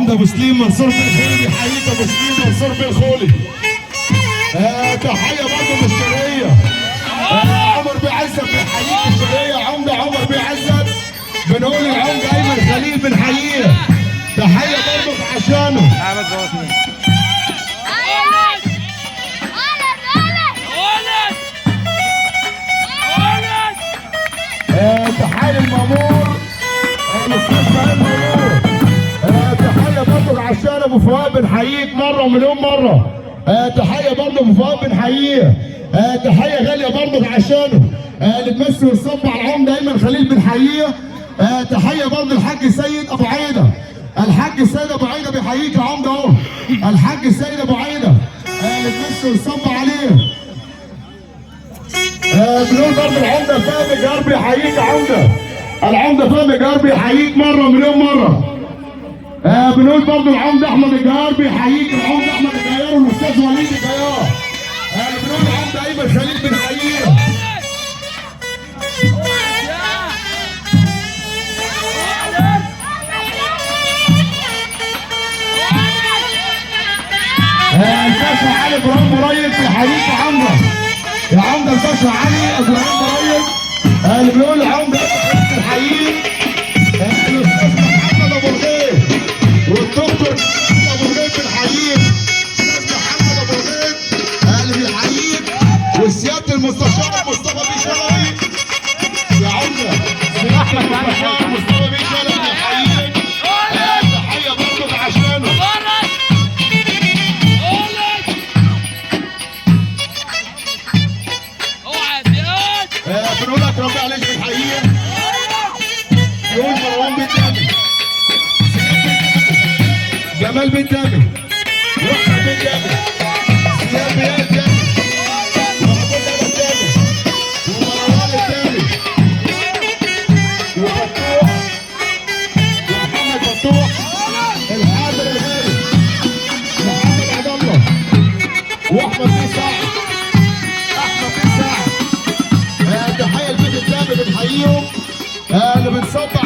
العمده ابو سليم منصور بالخولي بيحييك ابو سليم منصور بالخولي. تحيه برضه من الشرقيه. عمر بيه عزت بيحييك الشرقيه. عمده عمر بيه عزت بنقول العمده ايمن خليل بنحييه تحيه برضه عشانه. تحيه المامور الاستاذ فهيم مامور. تحيه برضه عشان ابو فؤاد بنحييك مره ومليون مره. تحيه برضه ابو فؤاد بنحييه. تحيه غاليه برضه عشانه اللي بيمثل ويصب على العمده ايمن خليل بنحييه. تحيه برضه الحاج سيد ابو عيده. الحاج سيد ابو عيده بيحييك يا عمده اهو. الحاج سيد ابو عيده اللي بيمثل ويصب عليه. بنقول برضه العمده فهمي جربي يحييك يا عمده. العمده فهمي جربي يحييك مره مليون مره. بنقول برضه العمده احمد الجهار بيحييك. العمده احمد الجهار والاستاذ وليد الجهار. بنقول العمده ايمن خليل بنحييه. الباشا علي ابراهيم مريد بيحييك يا عمده. يا عمده الباشا علي ابراهيم مريد اللي بيقول العمده بنحييك. الاستاذ محمد ابو الغيث والدكتور ابو الغيث بنحييك. الاستاذ محمد ابو الغيث اللي بيحييك وسياده المستشار مصطفى بيه شلبي. يا عمده سياده المستشار مصطفى بيه شلبي بيحييك. تحيه برضه عشانه. بنقول لك ربنا عليك بنحييه. يقول مروان بن تامر، جمال بن تامر، واحمد بن تامر، سياد بن تامر، وعبد الله تامر، ومروان التامر، وفتوح، ومحمد فتوح، الحاضر الغالي، محمد عبد الله، واحمد بن سعد، احمد بن سعد. تحيه لبيت التامر بنحييهم اللي بنصب